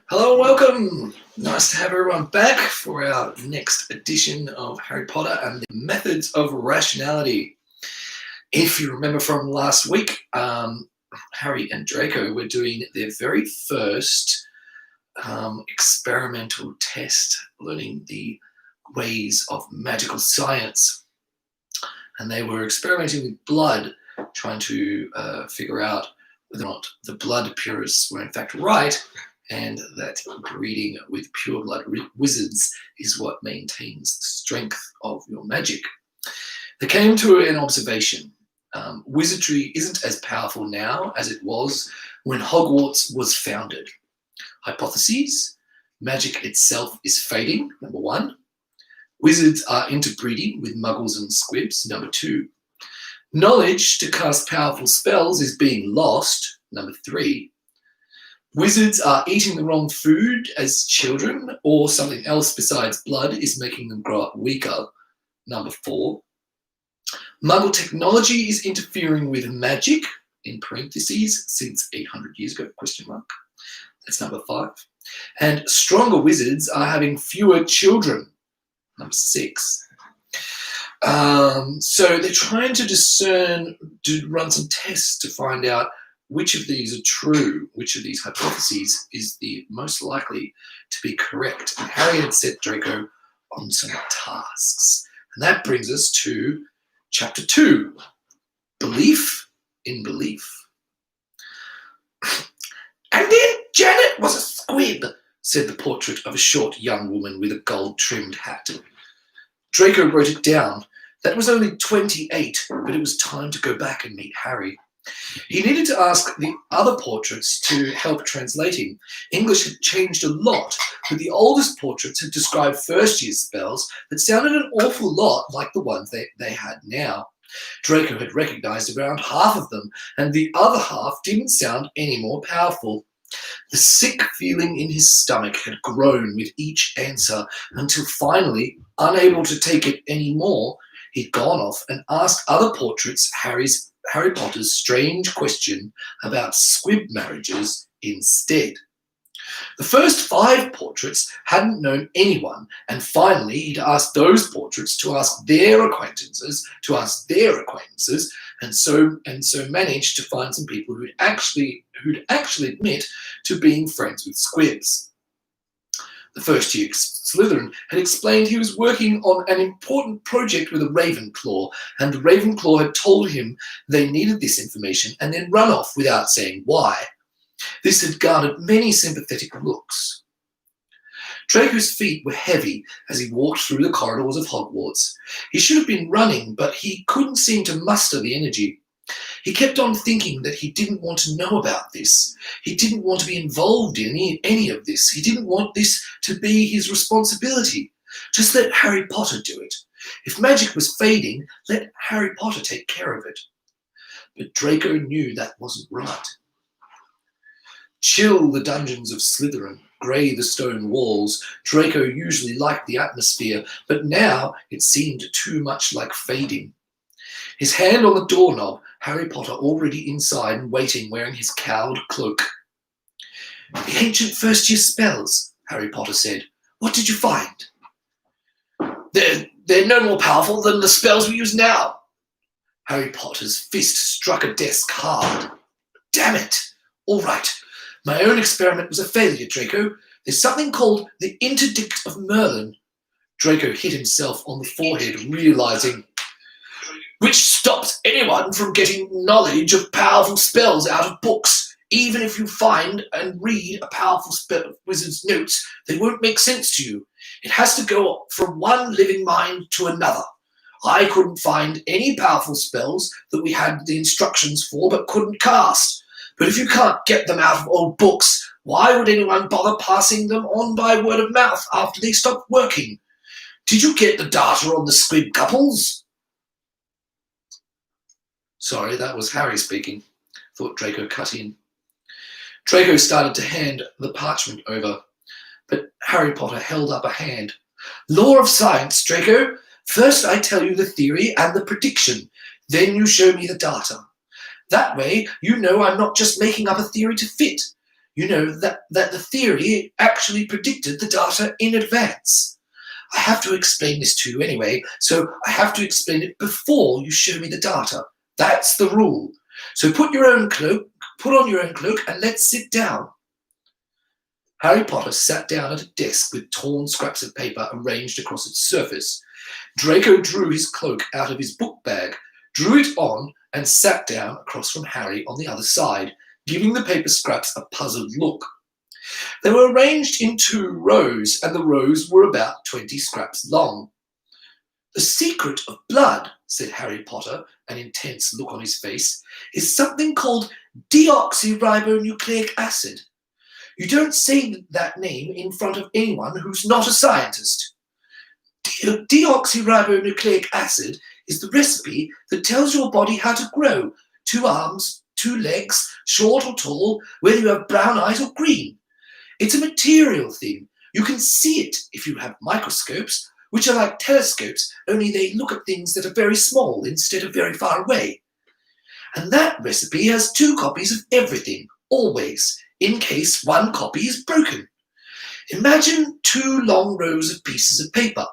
Hello and welcome. Nice to have everyone back for our next edition of Harry Potter and the Methods of Rationality. If you remember from last week, Harry and Draco were doing their very first experimental test, learning the ways of magical science. And they were experimenting with blood, trying to figure out whether or not the blood purists were in fact right, and that breeding with pure blood wizards is what maintains the strength of your magic. They came to an observation. Wizardry isn't as powerful now as it was when Hogwarts was founded. Hypotheses: magic itself is fading, number one. Wizards are interbreeding with muggles and squibs, number two. Knowledge to cast powerful spells is being lost, number three. Wizards are eating the wrong food as children, or something else besides blood is making them grow up weaker, number four. Muggle technology is interfering with magic, in parentheses, since 800 years ago, question mark. That's number five. And stronger wizards are having fewer children, number six. So they're trying to run some tests to find out which of these are true, which of these hypotheses is the most likely to be correct. And Harry had set Draco on some tasks. And that brings us to Chapter 2, Belief in Belief. And then Janet was a squib, said the portrait of a short young woman with a gold-trimmed hat. Draco wrote it down. That was only 28, but it was time to go back and meet Harry. He needed to ask the other portraits to help translating. English had changed a lot, but the oldest portraits had described first-year spells that sounded an awful lot like the ones they had now. Draco had recognised around half of them, and the other half didn't sound any more powerful. The sick feeling in his stomach had grown with each answer until finally, unable to take it any more, he'd gone off and asked other portraits Harry Potter's strange question about squib marriages instead. The first 5 portraits hadn't known anyone, and finally he'd asked those portraits to ask their acquaintances, and so managed to find some people who'd actually admit to being friends with squibs. The first-year Slytherin had explained he was working on an important project with a Ravenclaw, and the Ravenclaw had told him they needed this information and then run off without saying why. This had garnered many sympathetic looks. Draco's feet were heavy as he walked through the corridors of Hogwarts. He should have been running, but he couldn't seem to muster the energy. He kept on thinking that he didn't want to know about this. He didn't want to be involved in any of this. He didn't want this to be his responsibility. Just let Harry Potter do it. If magic was fading, let Harry Potter take care of it. But Draco knew that wasn't right. Chill the dungeons of Slytherin, grey the stone walls. Draco usually liked the atmosphere, but now it seemed too much like fading. His hand on the doorknob, Harry Potter already inside and waiting, wearing his cowled cloak. The ancient first-year spells, Harry Potter said. What did you find? They're no more powerful than the spells we use now. Harry Potter's fist struck a desk hard. Damn it! All right. My own experiment was a failure, Draco. There's something called the Interdict of Merlin. Draco hit himself on the forehead, realising which stops anyone from getting knowledge of powerful spells out of books. Even if you find and read a powerful wizard's notes, they won't make sense to you. It has to go from one living mind to another. I couldn't find any powerful spells that we had the instructions for but couldn't cast. But if you can't get them out of old books, why would anyone bother passing them on by word of mouth after they stopped working? Did you get the data on the squib couples? Sorry, that was Harry speaking, thought Draco cut in. Draco started to hand the parchment over, but Harry Potter held up a hand. Law of science, Draco. First I tell you the theory and the prediction, then you show me the data. That way, you know I'm not just making up a theory to fit. You know that the theory actually predicted the data in advance. I have to explain this to you anyway, so I have to explain it before you show me the data. That's the rule. So put on your own cloak, and let's sit down. Harry Potter sat down at a desk with torn scraps of paper arranged across its surface. Draco drew his cloak out of his book bag, drew it on, and sat down across from Harry on the other side, giving the paper scraps a puzzled look. They were arranged in 2 rows, and the rows were about 20 scraps long. The secret of blood, said Harry Potter, an intense look on his face, is something called deoxyribonucleic acid. You don't say that name in front of anyone who's not a scientist. Deoxyribonucleic acid is the recipe that tells your body how to grow 2 arms, 2 legs, short or tall, whether you have brown eyes or green. It's a material thing. You can see it if you have microscopes, which are like telescopes, only they look at things that are very small instead of very far away. And that recipe has 2 copies of everything, always, in case 1 copy is broken. Imagine 2 long rows of pieces of paper.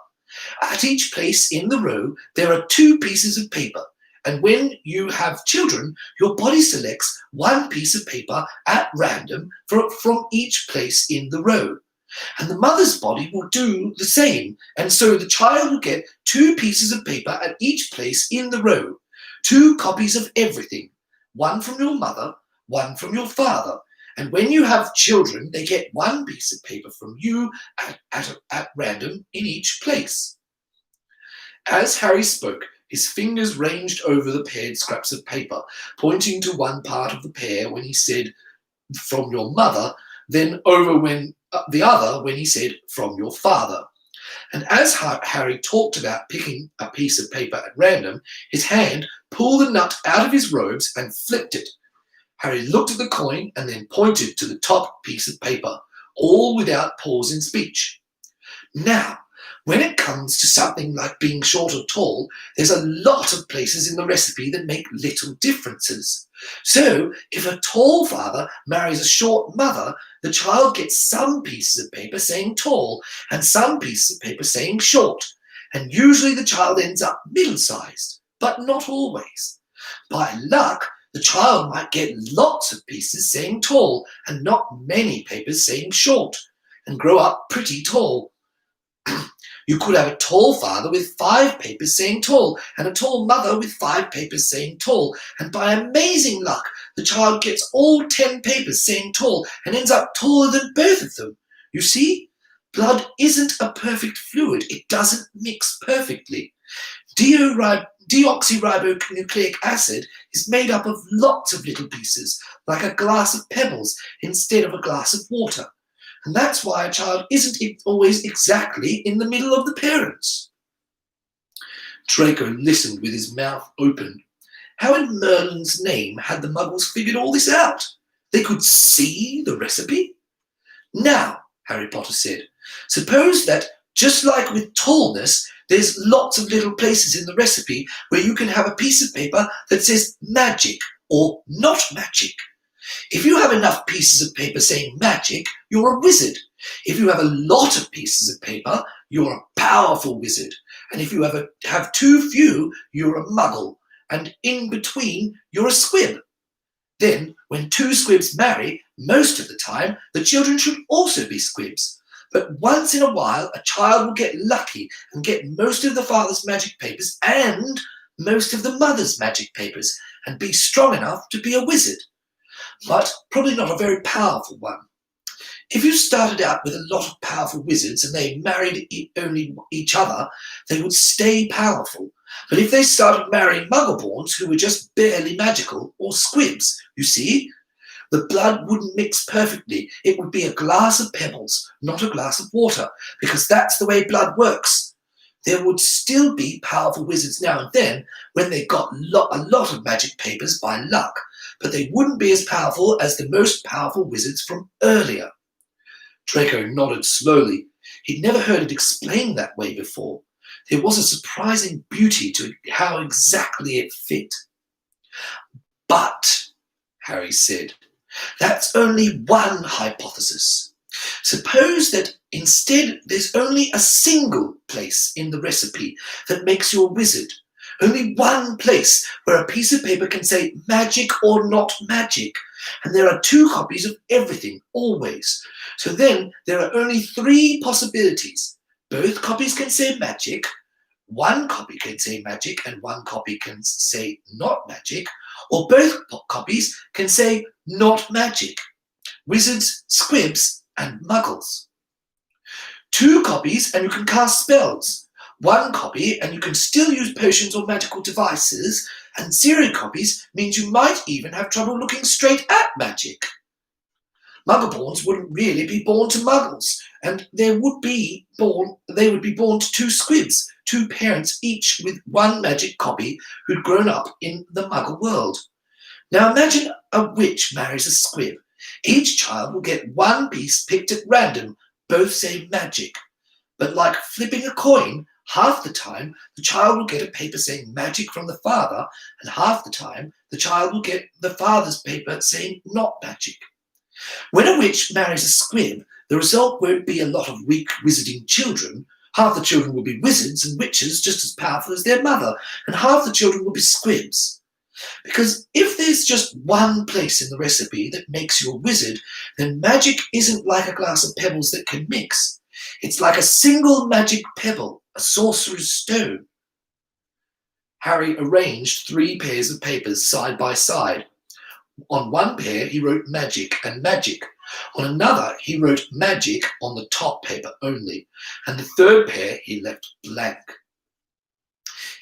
At each place in the row, there are 2 pieces of paper. And when you have children, your body selects 1 piece of paper at random from each place in the row. And the mother's body will do the same. And so the child will get 2 pieces of paper at each place in the row. 2 copies of everything. 1 from your mother, 1 from your father. And when you have children, they get 1 piece of paper from you at random in each place. As Harry spoke, his fingers ranged over the paired scraps of paper, pointing to one part of the pair when he said, from your mother, then over the other when he said, from your father. And as Harry talked about picking a piece of paper at random, his hand pulled the nut out of his robes and flipped it. Harry looked at the coin and then pointed to the top piece of paper, all without pause in speech. Now, when it comes to something like being short or tall, there's a lot of places in the recipe that make little differences. So, if a tall father marries a short mother, the child gets some pieces of paper saying tall and some pieces of paper saying short. And usually the child ends up middle-sized, but not always. By luck, the child might get lots of pieces saying tall and not many papers saying short, and grow up pretty tall. You could have a tall father with 5 papers saying tall and a tall mother with 5 papers saying tall, and by amazing luck, the child gets all 10 papers saying tall and ends up taller than both of them. You see, blood isn't a perfect fluid. It doesn't mix perfectly. Deoxyribonucleic acid is made up of lots of little pieces, like a glass of pebbles instead of a glass of water. And that's why a child isn't always exactly in the middle of the parents. Draco listened with his mouth open. How in Merlin's name had the Muggles figured all this out? They could see the recipe? Now, Harry Potter said, suppose that, just like with tallness, there's lots of little places in the recipe where you can have a piece of paper that says magic or not magic. If you have enough pieces of paper saying magic, you're a wizard. If you have a lot of pieces of paper, you're a powerful wizard. And if you have too few, you're a muggle. And in between, you're a squib. Then, when 2 squibs marry, most of the time, the children should also be squibs. But once in a while, a child will get lucky and get most of the father's magic papers and most of the mother's magic papers and be strong enough to be a wizard. But probably not a very powerful one. If you started out with a lot of powerful wizards and they married only each other, they would stay powerful. But if they started marrying Muggleborns who were just barely magical, or squibs, you see, the blood wouldn't mix perfectly. It would be a glass of pebbles, not a glass of water, because that's the way blood works. There would still be powerful wizards now and then when they got a lot of magic papers by luck, but they wouldn't be as powerful as the most powerful wizards from earlier. Draco nodded slowly. He'd never heard it explained that way before. There was a surprising beauty to how exactly it fit. But, Harry said, That's only one hypothesis. Suppose that instead there's only a single place in the recipe that makes you a wizard. Only one place where a piece of paper can say magic or not magic. And there are 2 copies of everything, always. So then there are only 3 possibilities. Both copies can say magic, 1 copy can say magic and 1 copy can say not magic, or both copies can say not magic. Wizards, squibs, and muggles. 2 copies and you can cast spells. 1 copy and you can still use potions or magical devices, and 0 copies means you might even have trouble looking straight at magic. Muggleborns wouldn't really be born to muggles, and they would be born to 2 squibs, 2 parents each with 1 magic copy who'd grown up in the muggle world. Now imagine a witch marries a squib. Each child will get 1 piece picked at random, both say magic. But like flipping a coin, half the time the child will get a paper saying magic from the father, and half the time the child will get the father's paper saying not magic. When a witch marries a squib, the result won't be a lot of weak wizarding children. Half the children will be wizards and witches just as powerful as their mother, and half the children will be squibs. Because if there's just 1 place in the recipe that makes you a wizard, then magic isn't like a glass of pebbles that can mix. It's like a single magic pebble, a sorcerer's stone. Harry arranged 3 pairs of papers side by side. On 1 pair he wrote magic and magic. On another he wrote magic on the top paper only, and the 3rd pair he left blank.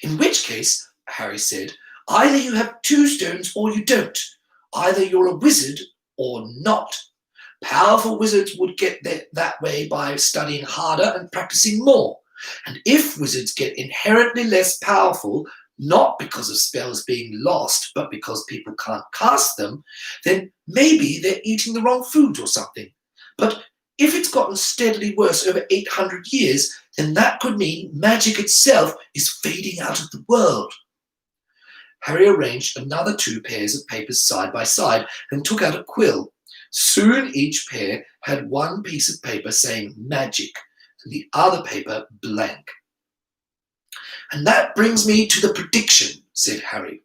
In which case, Harry said, either you have 2 stones or you don't. Either you're a wizard or not. Powerful wizards would get that way by studying harder and practicing more. And if wizards get inherently less powerful, not because of spells being lost, but because people can't cast them, then maybe they're eating the wrong foods or something. But if it's gotten steadily worse over 800 years, then that could mean magic itself is fading out of the world. Harry arranged another 2 pairs of papers side by side and took out a quill. Soon each pair had 1 piece of paper saying magic and the other paper blank. And that brings me to the prediction, said Harry.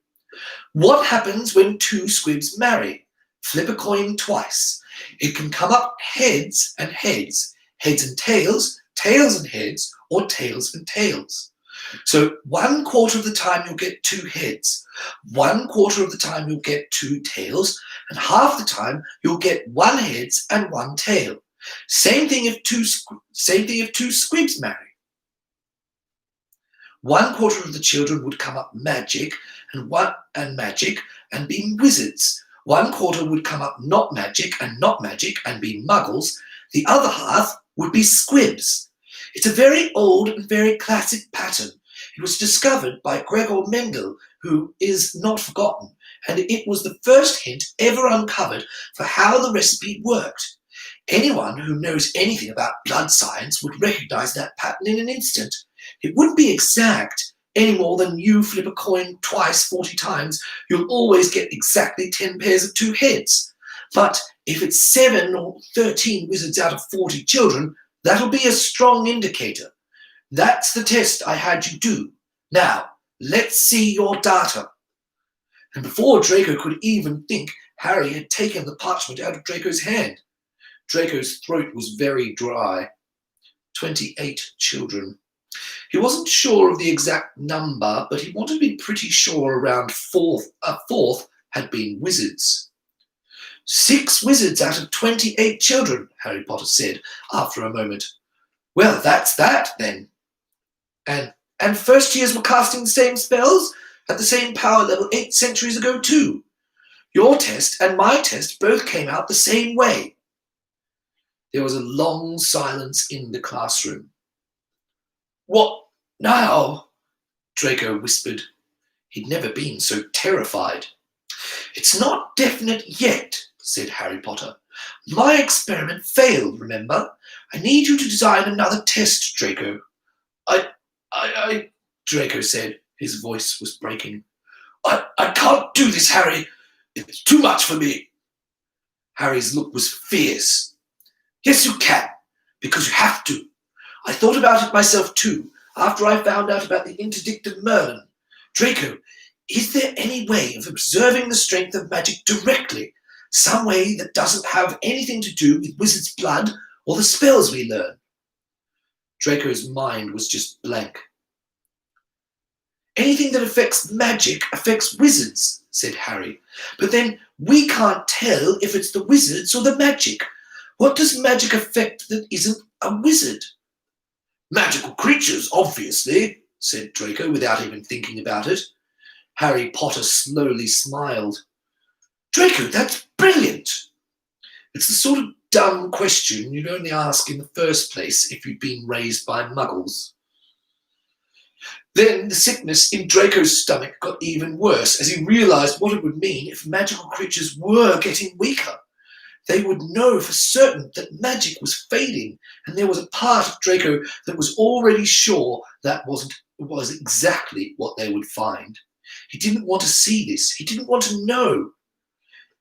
What happens when 2 squibs marry? Flip a coin twice. It can come up heads and heads, heads and tails, tails and heads, or tails and tails. So 1/4 of the time you'll get 2 heads, 1/4 of the time you'll get 2 tails, and half the time you'll get 1 heads and 1 tail. Same thing if 2 squibs marry. 1/4 of the children would come up magic and be wizards. 1/4 would come up not magic and be muggles. The other half would be squibs. It's a very old and very classic pattern. It was discovered by Gregor Mendel, who is not forgotten, and it was the first hint ever uncovered for how the recipe worked. Anyone who knows anything about blood science would recognize that pattern in an instant. It wouldn't be exact any more than you flip a coin twice 40 times, you'll always get exactly 10 pairs of 2 heads. But if it's 7 or 13 wizards out of 40 children, that'll be a strong indicator. That's the test I had you do. Now, let's see your data. And before Draco could even think, Harry had taken the parchment out of Draco's hand. Draco's throat was very dry. 28 children. He wasn't sure of the exact number, but he wanted to be pretty sure around a fourth had been wizards. 6 wizards out of 28 children, Harry Potter said after a moment. Well, that's that then. And first years were casting the same spells at the same power level 8 centuries ago too. Your test and my test both came out the same way. There was a long silence in the classroom. What now? Draco whispered. He'd never been so terrified. It's not definite yet, said Harry Potter. My experiment failed, remember? I need you to design another test, Draco. Draco said. His voice was breaking. I can't do this, Harry. It's too much for me. Harry's look was fierce. Yes, you can, because you have to. I thought about it myself too, after I found out about the interdict of Merlin. Draco, is there any way of observing the strength of magic directly? Some way that doesn't have anything to do with wizard's blood or the spells we learn? Draco's mind was just blank. Anything that affects magic affects wizards, said Harry. But then we can't tell if it's the wizards or the magic. What does magic affect that isn't a wizard? Magical creatures, obviously, said Draco without even thinking about it. Harry Potter slowly smiled. Draco, that's brilliant. It's the sort of dumb question you'd only ask in the first place if you'd been raised by muggles. Then the sickness in Draco's stomach got even worse as he realised what it would mean if magical creatures were getting weaker. They would know for certain that magic was fading, and there was a part of Draco that was already sure that was exactly what they would find. He didn't want to see this. He didn't want to know.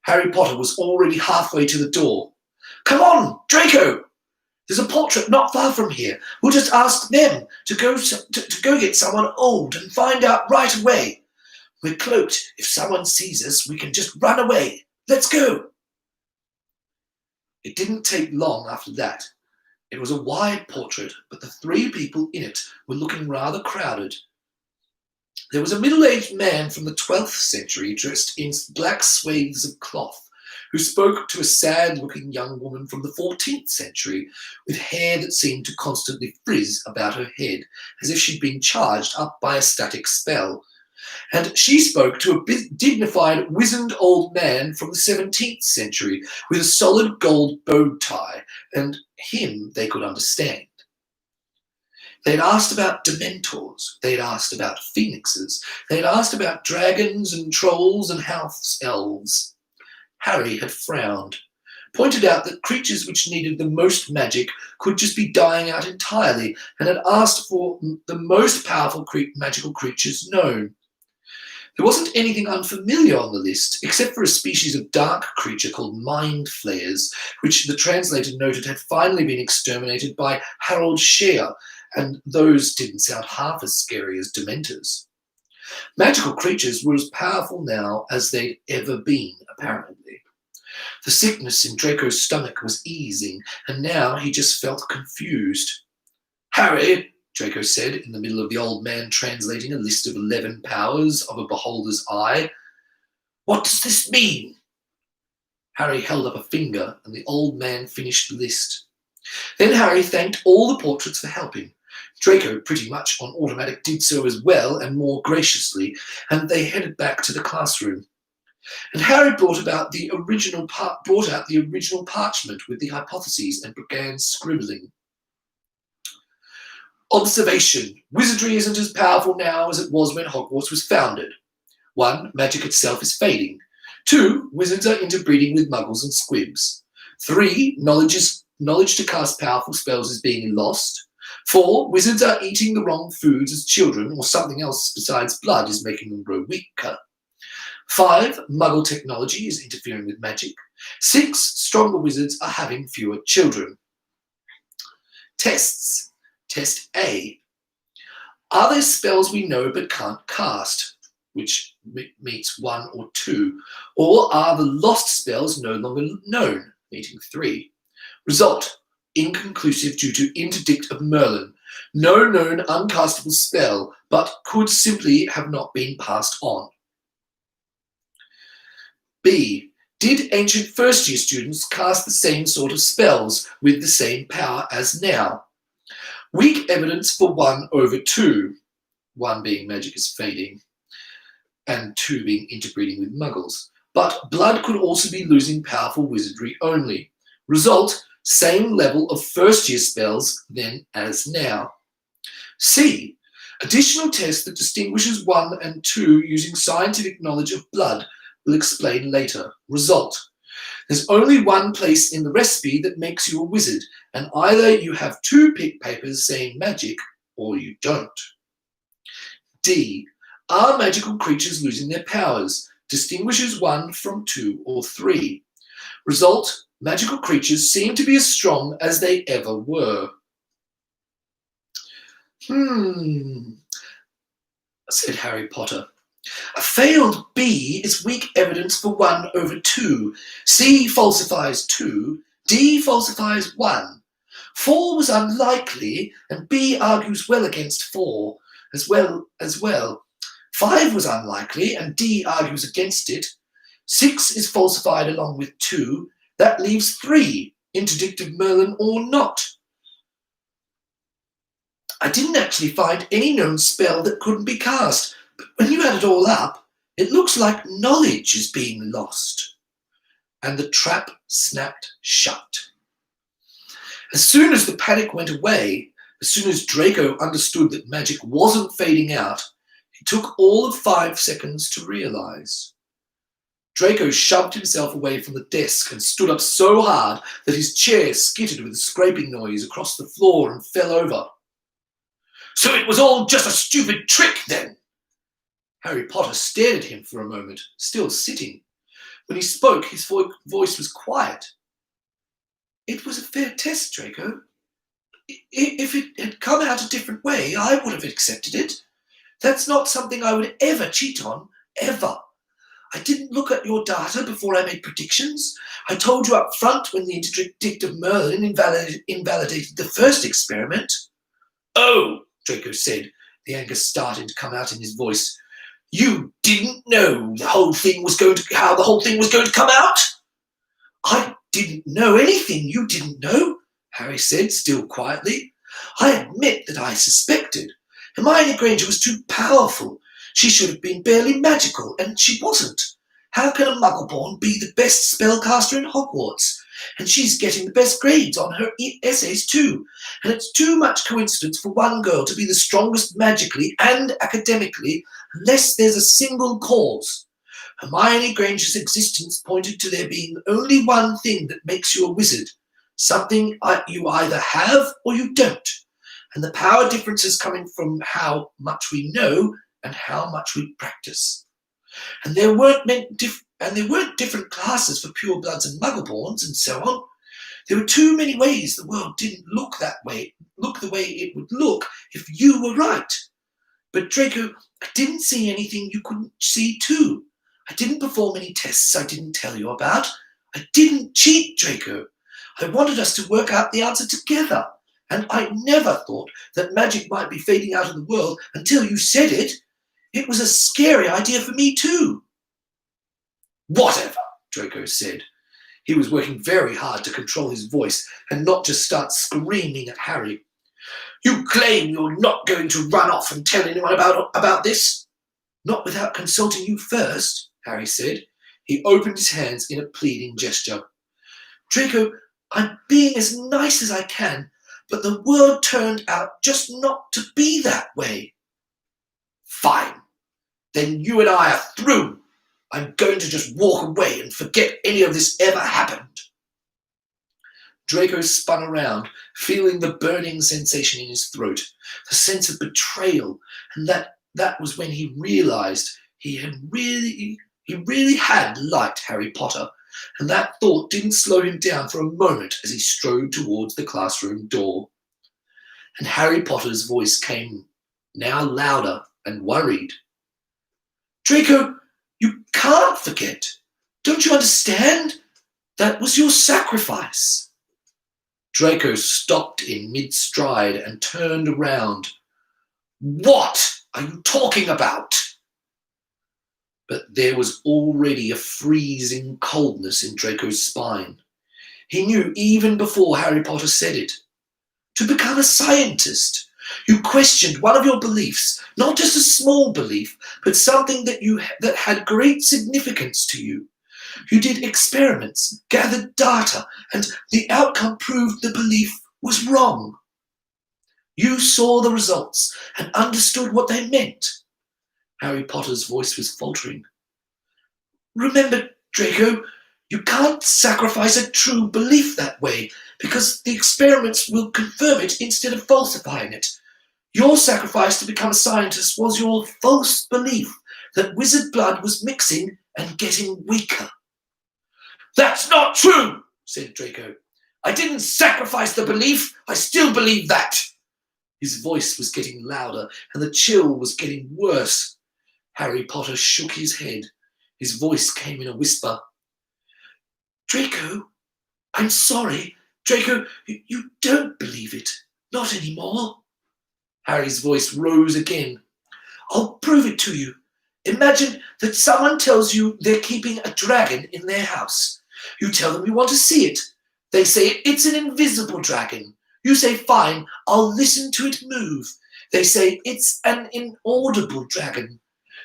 Harry Potter was already halfway to the door. Come on, Draco! There's a portrait not far from here. We'll just ask them to go get someone old and find out right away. We're cloaked. If someone sees us, we can just run away. Let's go. It didn't take long after that. It was a wide portrait, but the three people in it were looking rather crowded. There was a middle-aged man from the 12th century dressed in black swathes of cloth, who spoke to a sad-looking young woman from the 14th century with hair that seemed to constantly frizz about her head, as if she'd been charged up by a static spell. And she spoke to a dignified, wizened old man from the 17th century with a solid gold bow tie, and him they could understand. They'd asked about dementors, they'd asked about phoenixes, they'd asked about dragons and trolls and house elves. Harry had frowned, pointed out that creatures which needed the most magic could just be dying out entirely, and had asked for the most powerful magical creatures known. There wasn't anything unfamiliar on the list, except for a species of dark creature called mind flayers, which the translator noted had finally been exterminated by Harold Share, and those didn't sound half as scary as dementors. Magical creatures were as powerful now as they'd ever been, apparently. The sickness in Draco's stomach was easing, and now he just felt confused. Harry, Draco said, in the middle of the old man translating a list of 11 powers of a beholder's eye. What does this mean? Harry held up a finger, and the old man finished the list. Then Harry thanked all the portraits for helping. Draco, pretty much on automatic, did so as well and more graciously, and they headed back to the classroom. And Harry brought out the original parchment with the hypotheses and began scribbling. Observation. Wizardry isn't as powerful now as it was when Hogwarts was founded. 1. Magic itself is fading. 2. Wizards are interbreeding with muggles and squibs. 3. Knowledge to cast powerful spells is being lost. 4. Wizards are eating the wrong foods as children, or something else besides blood is making them grow weaker. 5. Muggle technology is interfering with magic. 6. Stronger wizards are having fewer children. Tests. Test A. Are there spells we know but can't cast, which meets 1 or 2, or are the lost spells no longer known, meeting 3? Result. Inconclusive due to interdict of Merlin. No known uncastable spell, but could simply have not been passed on. B. Did ancient first-year students cast the same sort of spells with the same power as now? Weak evidence for 1 over 2, 1 being magic is fading, and 2 being interbreeding with muggles. But blood could also be losing powerful wizardry only. Result, same level of first-year spells then as now. C. Additional test that distinguishes 1 and 2 using scientific knowledge of blood will explain later. Result. There's only one place in the recipe that makes you a wizard, and either you have 2 pick papers saying magic, or you don't. D. Are magical creatures losing their powers? Distinguishes 1 from 2 or 3. Result, magical creatures seem to be as strong as they ever were. Said Harry Potter. A failed B is weak evidence for 1 over 2. C falsifies 2. D falsifies 1. 4 was unlikely, and B argues well against 4 as well. 5 was unlikely, and D argues against it. 6 is falsified along with 2. That leaves 3, interdict of Merlin or not. I didn't actually find any known spell that couldn't be cast, but when you add it all up, it looks like knowledge is being lost. And the trap snapped shut. As soon as the panic went away, as soon as Draco understood that magic wasn't fading out, it took all of 5 seconds to realise. Draco shoved himself away from the desk and stood up so hard that his chair skittered with a scraping noise across the floor and fell over. So it was all just a stupid trick, then? Harry Potter stared at him for a moment, still sitting. When he spoke, his voice was quiet. It was a fair test, Draco. If it had come out a different way, I would have accepted it. That's not something I would ever cheat on, ever. I didn't look at your data before I made predictions. I told you up front when the interdict of Merlin invalidated the first experiment. Oh, Draco said, the anger starting to come out in his voice. You didn't know how the whole thing was going to come out? I didn't know anything you didn't know, Harry said, still quietly. I admit that I suspected. Hermione Granger was too powerful. She should have been barely magical, and she wasn't. How can a Muggleborn be the best spellcaster in Hogwarts? And she's getting the best grades on her essays too. And it's too much coincidence for one girl to be the strongest magically and academically unless there's a single cause. Hermione Granger's existence pointed to there being only one thing that makes you a wizard, something you either have or you don't. And the power difference is coming from how much we know and how much we practice. And there weren't different classes for purebloods and Muggleborns and so on. There were too many ways the world didn't look the way it would look if you were right. But Draco, I didn't see anything you couldn't see too. I didn't perform any tests I didn't tell you about. I didn't cheat, Draco. I wanted us to work out the answer together. And I never thought that magic might be fading out of the world until you said it. It was a scary idea for me too. Whatever, Draco said. He was working very hard to control his voice and not just start screaming at Harry. You claim you're not going to run off and tell anyone about this? Not without consulting you first, Harry said. He opened his hands in a pleading gesture. Draco, I'm being as nice as I can, but the world turned out just not to be that way. Fine. Then you and I are through. I'm going to just walk away and forget any of this ever happened. Draco spun around, feeling the burning sensation in his throat, the sense of betrayal, and that was when he realised he really had liked Harry Potter, and that thought didn't slow him down for a moment as he strode towards the classroom door. And Harry Potter's voice came, now louder and worried. Draco, you can't forget. Don't you understand? That was your sacrifice. Draco stopped in mid-stride and turned around. What are you talking about? But there was already a freezing coldness in Draco's spine. He knew even before Harry Potter said it. To become a scientist, you questioned one of your beliefs, not just a small belief, but something that had great significance to you. You did experiments, gathered data, and the outcome proved the belief was wrong. You saw the results and understood what they meant. Harry Potter's voice was faltering. Remember, Draco, you can't sacrifice a true belief that way, because the experiments will confirm it instead of falsifying it. Your sacrifice to become a scientist was your false belief that wizard blood was mixing and getting weaker. "That's not true," said Draco. "I didn't sacrifice the belief. I still believe that." His voice was getting louder, and the chill was getting worse. Harry Potter shook his head. His voice came in a whisper. "Draco, I'm sorry. Draco, you don't believe it. Not anymore." Harry's voice rose again. "I'll prove it to you. Imagine that someone tells you they're keeping a dragon in their house. You tell them you want to see it. They say it's an invisible dragon. You say, fine, I'll listen to it move. They say it's an inaudible dragon.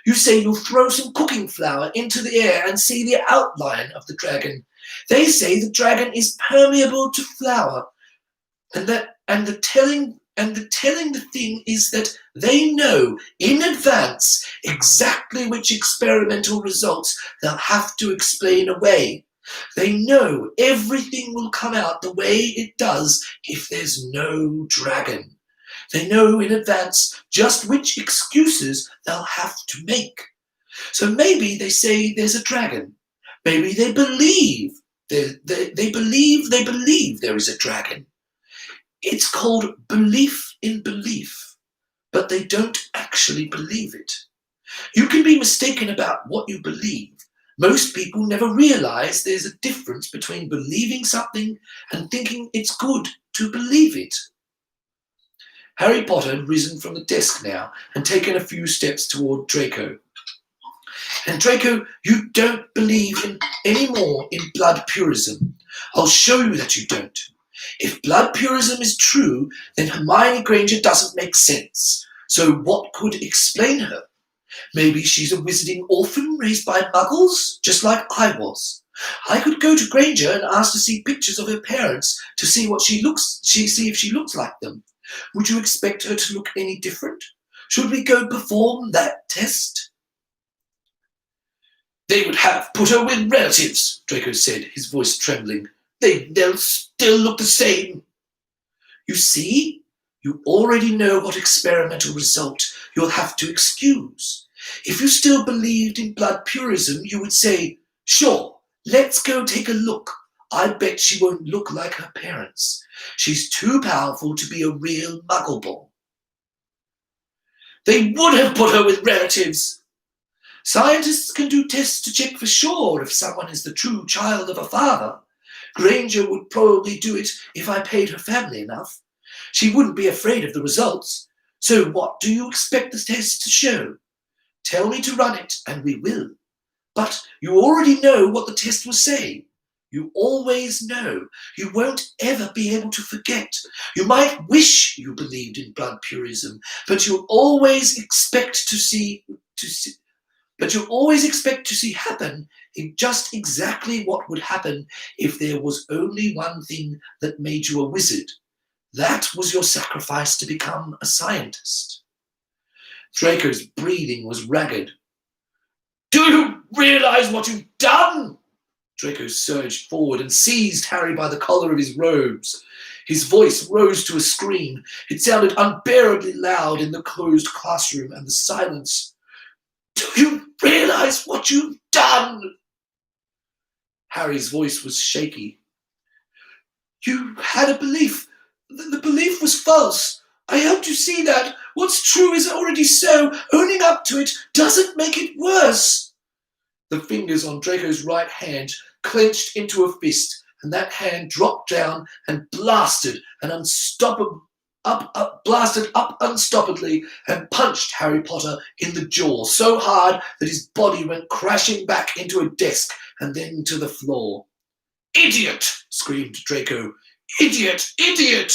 You say you'll throw some cooking flour into the air and see the outline of the dragon. They say the dragon is permeable to flour. And the telling the thing is that they know in advance exactly which experimental results they'll have to explain away. They know everything will come out the way it does if there's no dragon. They know in advance just which excuses they'll have to make. So maybe they say there's a dragon. Maybe they believe they believe there is a dragon. It's called belief in belief, but they don't actually believe it. You can be mistaken about what you believe. Most people never realize there's a difference between believing something and thinking it's good to believe it. Harry Potter had risen from the desk now and taken a few steps toward Draco. "And Draco, you don't believe anymore in blood purism. I'll show you that you don't. If blood purism is true, then Hermione Granger doesn't make sense. So what could explain her? Maybe she's a wizarding orphan raised by muggles, just like I was. I could go to Granger and ask to see pictures of her parents to see see if she looks like them. Would you expect her to look any different? Should we go perform that test?" "They would have put her with relatives," Draco said, his voice trembling. "They'll still look the same." "You see? You already know what experimental result you'll have to excuse. If you still believed in blood purism, you would say, sure, let's go take a look. I bet she won't look like her parents. She's too powerful to be a real muggle-born." "They would have put her with relatives." "Scientists can do tests to check for sure if someone is the true child of a father. Granger would probably do it if I paid her family enough. She wouldn't be afraid of the results. So what do you expect the test to show? Tell me to run it, and we will. But you already know what the test will say. You always know. You won't ever be able to forget. You might wish you believed in blood purism, but you'll always expect to see happen in just exactly what would happen if there was only one thing that made you a wizard. That was your sacrifice to become a scientist." Draco's breathing was ragged. "Do you realize what you've done?" Draco surged forward and seized Harry by the collar of his robes. His voice rose to a scream. It sounded unbearably loud in the closed classroom and the silence. "Do you realize what you've done?" Harry's voice was shaky. "You had a belief. The belief was false. I helped you see that. What's true is already so. Owning up to it doesn't make it worse." The fingers on Draco's right hand clenched into a fist, and that hand dropped down and blasted up unstoppably and punched Harry Potter in the jaw so hard that his body went crashing back into a desk and then to the floor. "Idiot!" screamed Draco. "Idiot! Idiot!"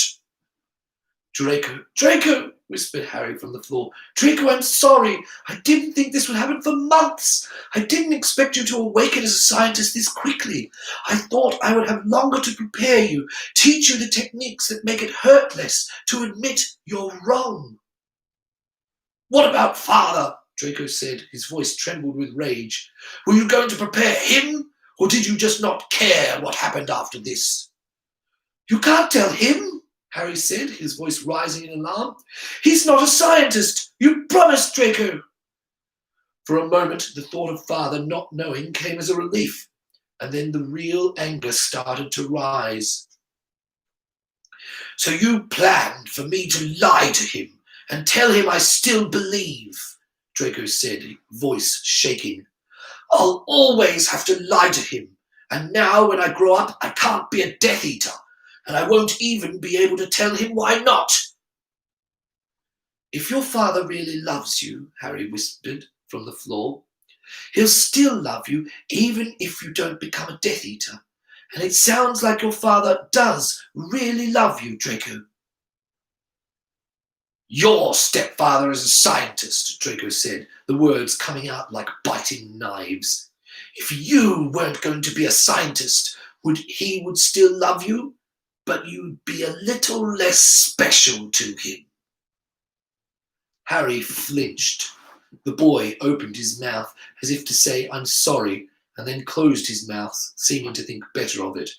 Draco, whispered Harry from the floor. "Draco, I'm sorry. I didn't think this would happen for months. I didn't expect you to awaken as a scientist this quickly. I thought I would have longer to prepare you, teach you the techniques that make it hurt less to admit you're wrong." "What about Father?" Draco said. His voice trembled with rage. "Were you going to prepare him, or did you just not care what happened after this?" "You can't tell him," Harry said, his voice rising in alarm. "He's not a scientist. You promised, Draco." For a moment, the thought of Father not knowing came as a relief. And then the real anger started to rise. "So you planned for me to lie to him and tell him I still believe," Draco said, voice shaking. "I'll always have to lie to him, and now when I grow up I can't be a Death Eater, and I won't even be able to tell him why not." "If your father really loves you," Harry whispered from the floor, "he'll still love you even if you don't become a Death Eater. And it sounds like your father does really love you, Draco." "Your stepfather is a scientist," Draco said, the words coming out like biting knives. "If you weren't going to be a scientist, he would still love you, but you'd be a little less special to him." Harry flinched. The boy opened his mouth as if to say, "I'm sorry," and then closed his mouth, seeming to think better of it,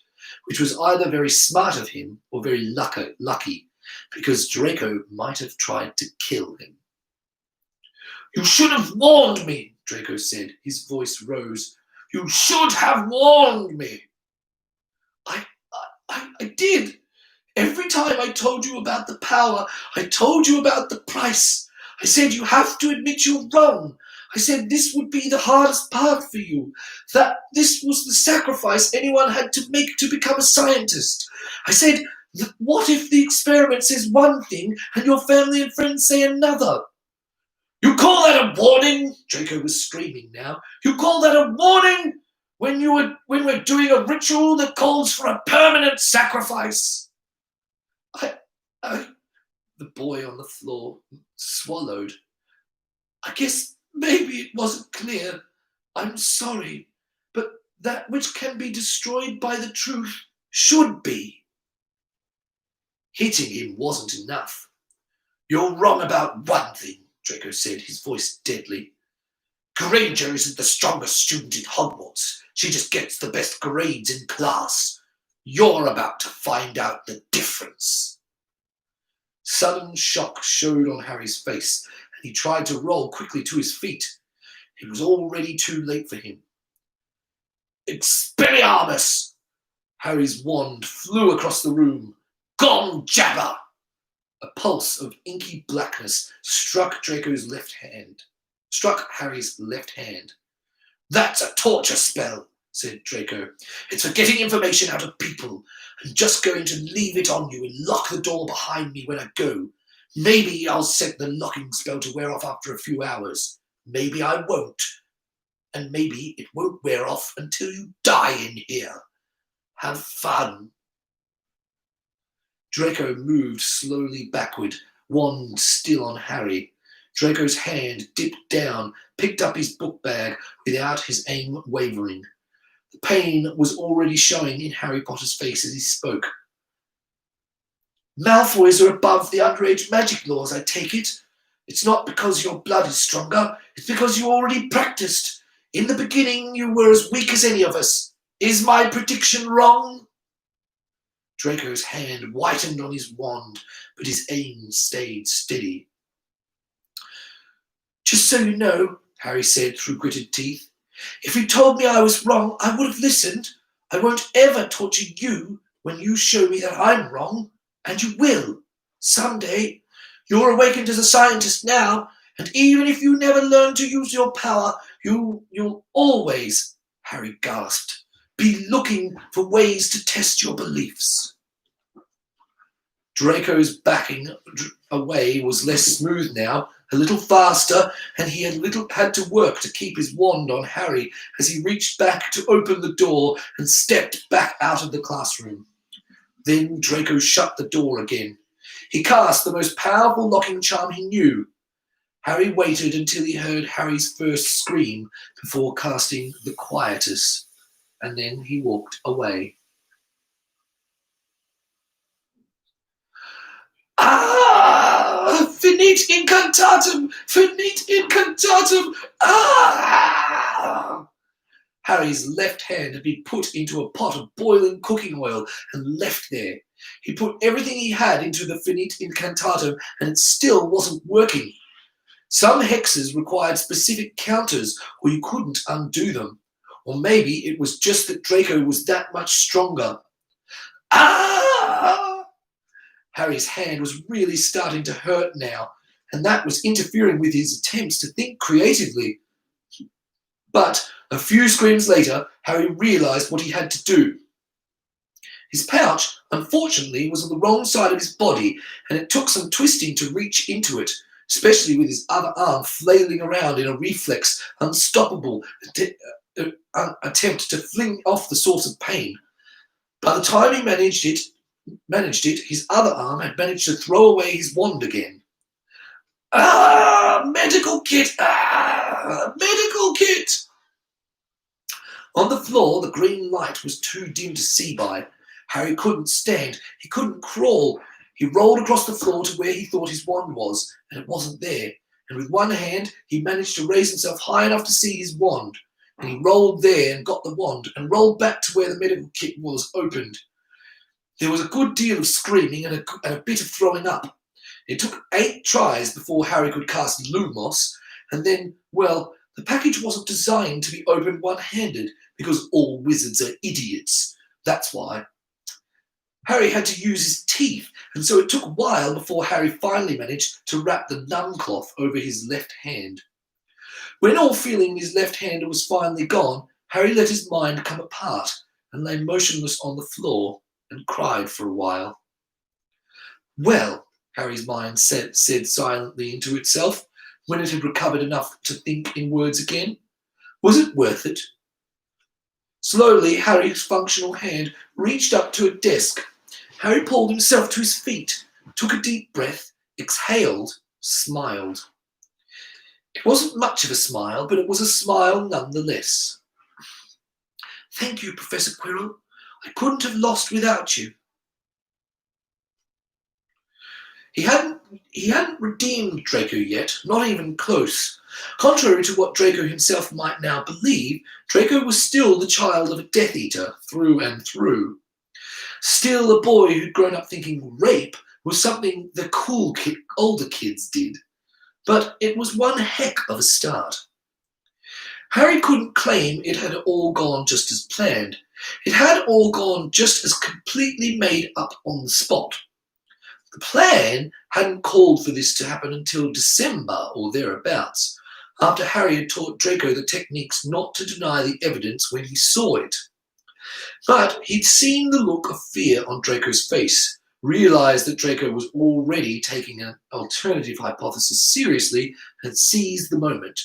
which was either very smart of him or very lucky, because Draco might have tried to kill him. "You should have warned me," Draco said. His voice rose. "You should have warned me." I did. Every time I told you about the power, I told you about the price. I said you have to admit you're wrong. I said this would be the hardest part for you, that this was the sacrifice anyone had to make to become a scientist. I said, what if the experiment says one thing and your family and friends say another? "You call that a warning?" Draco was screaming now. "You call that a warning when we're doing a ritual that calls for a permanent sacrifice?" The boy on the floor swallowed. "I guess maybe it wasn't clear. I'm sorry, but that which can be destroyed by the truth should be." Hitting him wasn't enough. "You're wrong about one thing," Draco said, his voice deadly. "Granger isn't the strongest student in Hogwarts. She just gets the best grades in class. You're about to find out the difference." Sudden shock showed on Harry's face, and he tried to roll quickly to his feet. It was already too late for him. "Expelliarmus!" Harry's wand flew across the room. "Gom Jabber!" A pulse of inky blackness struck Harry's left hand. "That's a torture spell," said Draco. "It's for getting information out of people. I'm just going to leave it on you and lock the door behind me when I go. Maybe I'll set the locking spell to wear off after a few hours. Maybe I won't. And maybe it won't wear off until you die in here. Have fun." Draco moved slowly backward, wand still on Harry. Draco's hand dipped down, picked up his book bag without his aim wavering. The pain was already showing in Harry Potter's face as he spoke. "Malfoys are above the underage magic laws, I take it. It's not because your blood is stronger, it's because you already practiced. In the beginning, you were as weak as any of us. Is my prediction wrong?" Draco's hand whitened on his wand, but his aim stayed steady. "Just so you know," Harry said through gritted teeth, "if you told me I was wrong, I would have listened. I won't ever torture you when you show me that I'm wrong, and you will. Someday. You're awakened as a scientist now, and even if you never learn to use your power, you'll always," Harry gasped, "be looking for ways to test your beliefs." Draco's backing away was less smooth now, a little faster, and he had to work to keep his wand on Harry as he reached back to open the door and stepped back out of the classroom. Then Draco shut the door again. He cast the most powerful locking charm he knew. Harry waited until he heard Harry's first scream before casting the quietus, and then he walked away. "Ah! Finite incantatum! Finite incantatum! Ah!" Harry's left hand had been put into a pot of boiling cooking oil and left there. He put everything he had into the finite incantatum, and it still wasn't working. Some hexes required specific counters, or you couldn't undo them. Or maybe it was just that Draco was that much stronger. Ah! Harry's hand was really starting to hurt now, and that was interfering with his attempts to think creatively. But a few screams later, Harry realised what he had to do. His pouch, unfortunately, was on the wrong side of his body, and it took some twisting to reach into it, especially with his other arm flailing around in a reflex, unstoppable attempt to fling off the source of pain. By the time he managed it, his other arm had managed to throw away his wand again. Ah, medical kit! Ah, medical kit! On the floor, the green light was too dim to see by. Harry couldn't stand. He couldn't crawl. He rolled across the floor to where he thought his wand was, and it wasn't there. And with one hand, he managed to raise himself high enough to see his wand. And he rolled there and got the wand, and rolled back to where the medical kit was opened. There was a good deal of screaming and a bit of throwing up. It took 8 tries before Harry could cast Lumos, and then, well, the package wasn't designed to be opened one-handed, because all wizards are idiots. That's why. Harry had to use his teeth, and so it took a while before Harry finally managed to wrap the numb cloth over his left hand. When all feeling in his left hand was finally gone, Harry let his mind come apart and lay motionless on the floor and cried for a while. Well, Harry's mind said silently into itself, when it had recovered enough to think in words again. Was it worth it? Slowly, Harry's functional hand reached up to a desk. Harry pulled himself to his feet, took a deep breath, exhaled, smiled. It wasn't much of a smile, but it was a smile nonetheless. Thank you, Professor Quirrell. I couldn't have lost without you. He hadn't redeemed Draco yet, not even close. Contrary to what Draco himself might now believe, Draco was still the child of a Death Eater through and through. Still a boy who'd grown up thinking rape was something the cool older kids did. But it was one heck of a start. Harry couldn't claim it had all gone just as planned. It had all gone just as completely made up on the spot. The plan hadn't called for this to happen until December or thereabouts, after Harry had taught Draco the techniques not to deny the evidence when he saw it. But he'd seen the look of fear on Draco's face, realised that Draco was already taking an alternative hypothesis seriously, and seized the moment.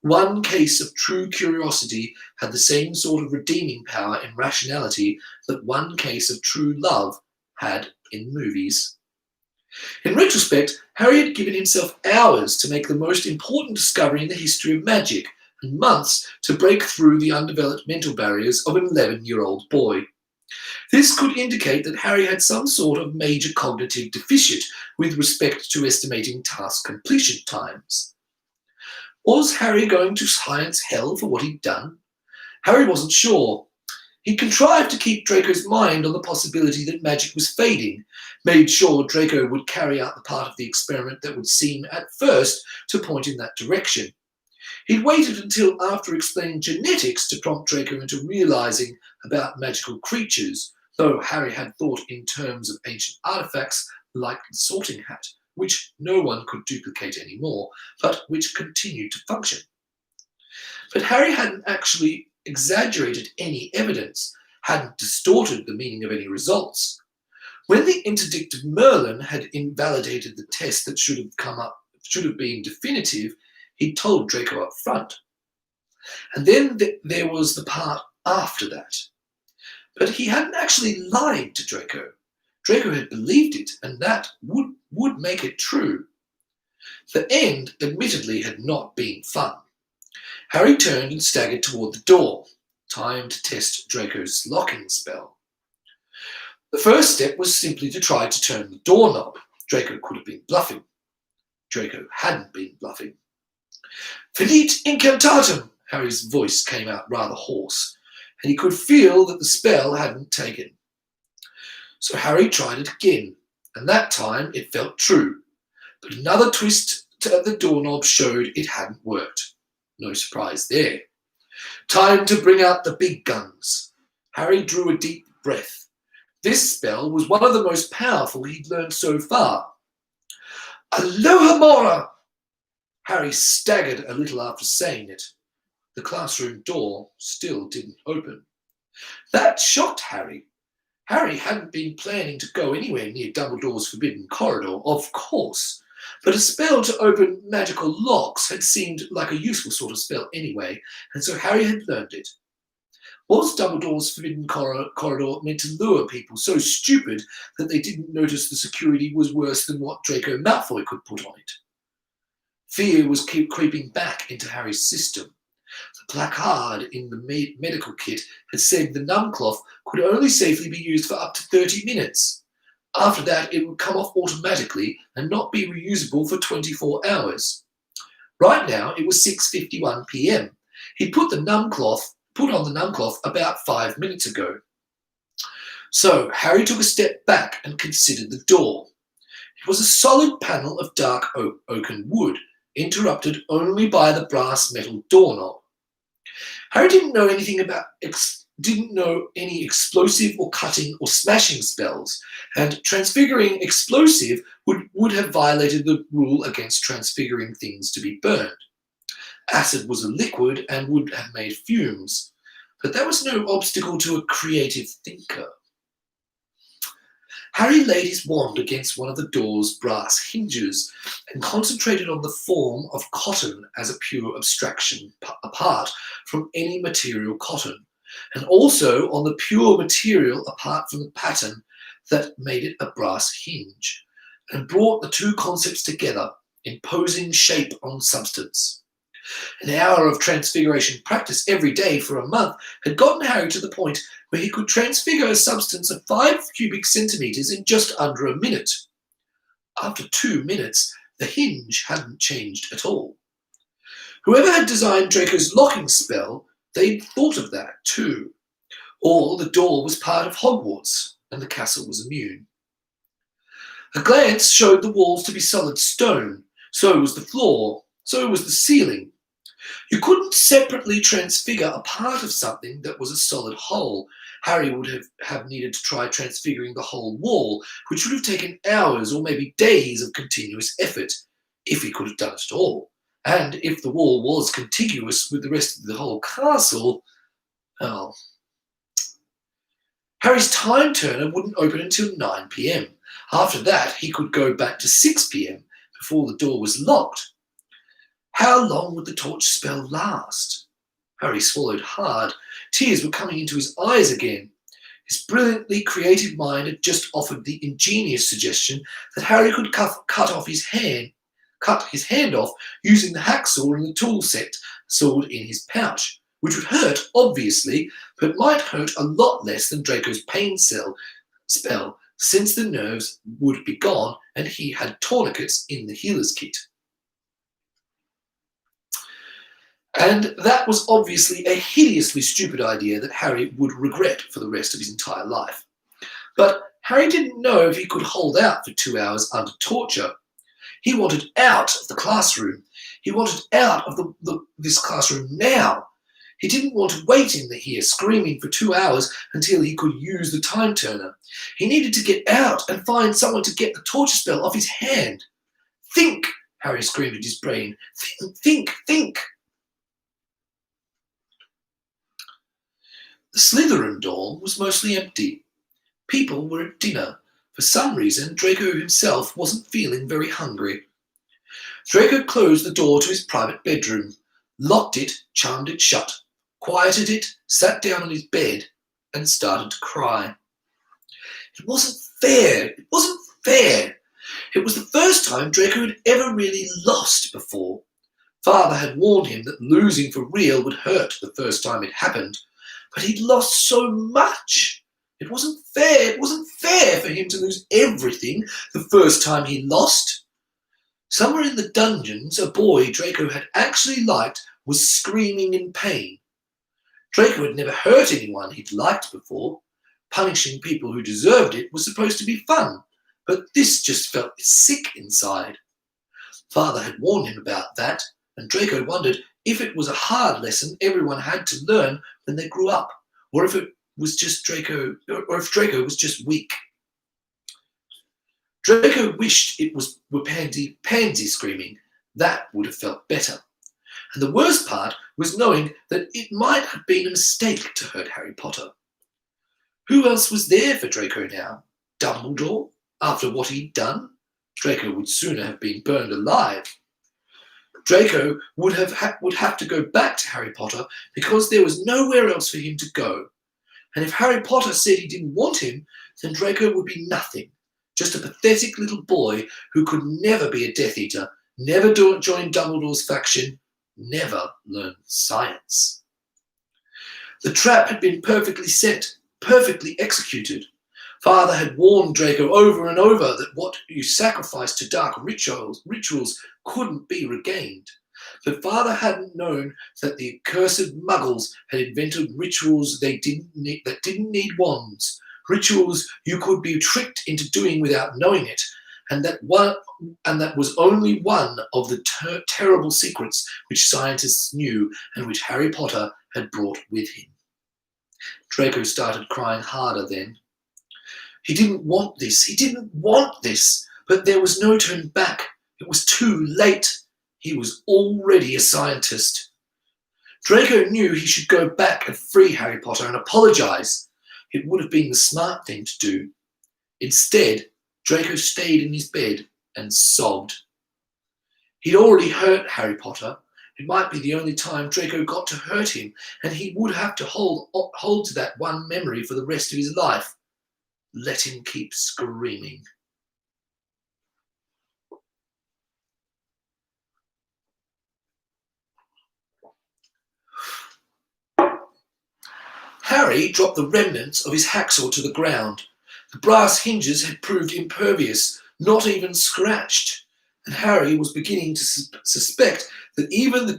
One case of true curiosity had the same sort of redeeming power in rationality that one case of true love had in movies. In retrospect, Harry had given himself hours to make the most important discovery in the history of magic, and months to break through the undeveloped mental barriers of an 11-year-old boy. This could indicate that Harry had some sort of major cognitive deficit with respect to estimating task completion times. Was Harry going to science hell for what he'd done? Harry wasn't sure. He contrived to keep Draco's mind on the possibility that magic was fading, made sure Draco would carry out the part of the experiment that would seem at first to point in that direction. He'd waited until after explaining genetics to prompt Draco into realising about magical creatures, though Harry had thought in terms of ancient artefacts like the Sorting Hat, which no one could duplicate anymore, but which continued to function. But Harry hadn't actually exaggerated any evidence, hadn't distorted the meaning of any results. When the interdict of Merlin had invalidated the test that should have been definitive, he told Draco up front. And then there was the part after that. But he hadn't actually lied to Draco. Draco had believed it, and that would make it true. The end, admittedly, had not been fun. Harry turned and staggered toward the door. Time to test Draco's locking spell. The first step was simply to try to turn the doorknob. Draco could have been bluffing. Draco hadn't been bluffing. Finite incantatem! Harry's voice came out rather hoarse, and he could feel that the spell hadn't taken. So Harry tried it again, and that time it felt true. But another twist to the doorknob showed it hadn't worked. No surprise there. Time to bring out the big guns. Harry drew a deep breath. This spell was one of the most powerful he'd learned so far. Alohomora! Harry staggered a little after saying it. The classroom door still didn't open. That shocked Harry. Harry hadn't been planning to go anywhere near Dumbledore's forbidden corridor, of course, but a spell to open magical locks had seemed like a useful sort of spell anyway, and so Harry had learned it. Was Dumbledore's forbidden corridor meant to lure people so stupid that they didn't notice the security was worse than what Draco Malfoy could put on it? Fear was creeping back into Harry's system. The placard in the medical kit had said the numcloth could only safely be used for up to 30 minutes. After that, it would come off automatically and not be reusable for 24 hours. Right now, it was 6:51 p.m. He'd put on the numcloth about 5 minutes ago. So Harry took a step back and considered the door. It was a solid panel of dark oaken wood, interrupted only by the brass metal doorknob. Harry didn't know any explosive or cutting or smashing spells, and transfiguring explosive would have violated the rule against transfiguring things to be burned. Acid was a liquid and would have made fumes, but that was no obstacle to a creative thinker. Harry laid his wand against one of the door's brass hinges and concentrated on the form of cotton as a pure abstraction apart from any material cotton, and also on the pure material apart from the pattern that made it a brass hinge, and brought the two concepts together, imposing shape on substance. An hour of transfiguration practice every day for a month had gotten Harry to the point where he could transfigure a substance of 5 cubic centimetres in just under a minute. After 2 minutes, the hinge hadn't changed at all. Whoever had designed Draco's locking spell, they'd thought of that too. Or the door was part of Hogwarts, and the castle was immune. A glance showed the walls to be solid stone, so was the floor, so was the ceiling. You couldn't separately transfigure a part of something that was a solid whole. Harry would have needed to try transfiguring the whole wall, which would have taken hours or maybe days of continuous effort, if he could have done it at all. And if the wall was contiguous with the rest of the whole castle, well. Harry's time turner wouldn't open until 9 p.m. After that, he could go back to 6 p.m. before the door was locked. How long would the torch spell last? Harry swallowed hard. Tears were coming into his eyes again. His brilliantly creative mind had just offered the ingenious suggestion that Harry could cut his hand off using the hacksaw and the tool set sword in his pouch, which would hurt, obviously, but might hurt a lot less than Draco's pain spell, since the nerves would be gone and he had tourniquets in the healer's kit. And that was obviously a hideously stupid idea that Harry would regret for the rest of his entire life. But Harry didn't know if he could hold out for 2 hours under torture. He wanted out of the classroom. He wanted out of this classroom now. He didn't want to wait in here screaming for 2 hours until he could use the time turner. He needed to get out and find someone to get the torture spell off his hand. Think, Harry screamed at his brain. Think. The Slytherin door was mostly empty. People were at dinner. For some reason, Draco himself wasn't feeling very hungry. Draco closed the door to his private bedroom, locked it, charmed it shut, quieted it, sat down on his bed, and started to cry. It wasn't fair. It was the first time Draco had ever really lost before. Father had warned him that losing for real would hurt the first time it happened, but he'd lost so much. It wasn't fair. It wasn't fair for him to lose everything the first time he lost. Somewhere in the dungeons, a boy Draco had actually liked was screaming in pain. Draco had never hurt anyone he'd liked before. Punishing people who deserved it was supposed to be fun, but this just felt sick inside. Father had warned him about that, and Draco wondered if it was a hard lesson everyone had to learn when they grew up, or if it was just Draco, or if Draco was just weak. Draco wished it were Pansy screaming. That would have felt better. And the worst part was knowing that it might have been a mistake to hurt Harry Potter. Who else was there for Draco now? Dumbledore? After what he'd done? Draco would sooner have been burned alive. Draco would have to go back to Harry Potter because there was nowhere else for him to go. And if Harry Potter said he didn't want him, then Draco would be nothing. Just a pathetic little boy who could never be a Death Eater, never join Dumbledore's faction, never learn science. The trap had been perfectly set, perfectly executed. Father had warned Draco over and over that what you sacrificed to dark rituals couldn't be regained. But Father hadn't known that the accursed Muggles had invented rituals that didn't need wands, rituals you could be tricked into doing without knowing it, and that was only one of the terrible secrets which scientists knew and which Harry Potter had brought with him. Draco started crying harder then. He didn't want this. He didn't want this. But there was no turning back. It was too late. He was already a scientist. Draco knew he should go back and free Harry Potter and apologize. It would have been the smart thing to do. Instead, Draco stayed in his bed and sobbed. He'd already hurt Harry Potter. It might be the only time Draco got to hurt him, and he would have to hold to that one memory for the rest of his life. Let him keep screaming. Harry dropped the remnants of his hacksaw to the ground. The brass hinges had proved impervious, not even scratched, and Harry was beginning to suspect that even the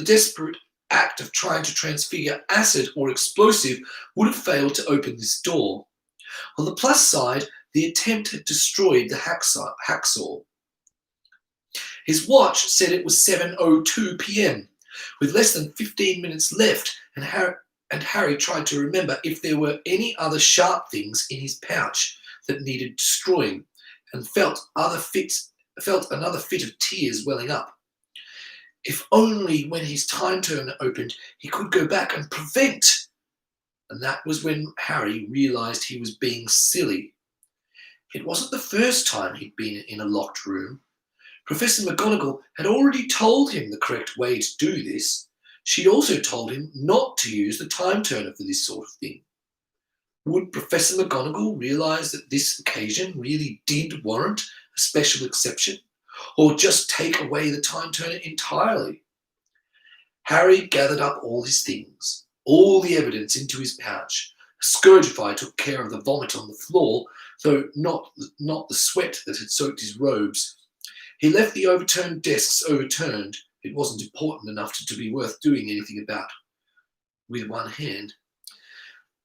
desperate act of trying to transfigure acid or explosive would have failed to open this door. On the plus side, the attempt had destroyed the hacksaw. His watch said it was 7:02 p.m. With less than 15 minutes left, and Harry tried to remember if there were any other sharp things in his pouch that needed destroying, and felt another fit of tears welling up. If only when his time turner opened, he could go back and prevent. And that was when Harry realized he was being silly. It wasn't the first time he'd been in a locked room. Professor McGonagall had already told him the correct way to do this. She'd also told him not to use the time turner for this sort of thing. Would Professor McGonagall realize that this occasion really did warrant a special exception, or just take away the time turner entirely? Harry gathered up all his things, all the evidence into his pouch. Scourgify took care of the vomit on the floor, though not the sweat that had soaked his robes. He left the overturned desks overturned. It wasn't important enough to be worth doing anything about with one hand.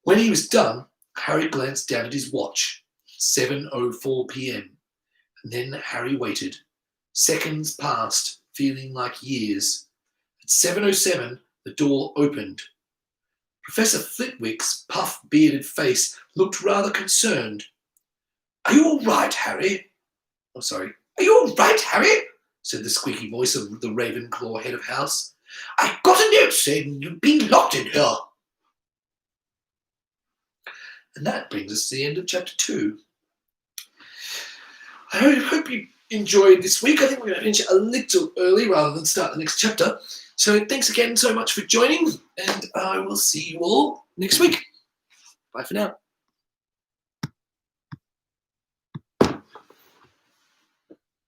When he was done, Harry glanced down at his watch. 7:04 p.m. And then Harry waited. Seconds passed, feeling like years. At 7:07, the door opened. Professor Flitwick's puff-bearded face looked rather concerned. "Are you all right, Harry?" "Oh, sorry. Are you all right, Harry?" said the squeaky voice of the Ravenclaw head of house. "I got a note saying you'd been locked in here." And that brings us to the end of chapter 2. I hope you enjoyed this week. I think we're going to finish it a little early rather than start the next chapter. So thanks again so much for joining, and I will see you all next week. Bye for now.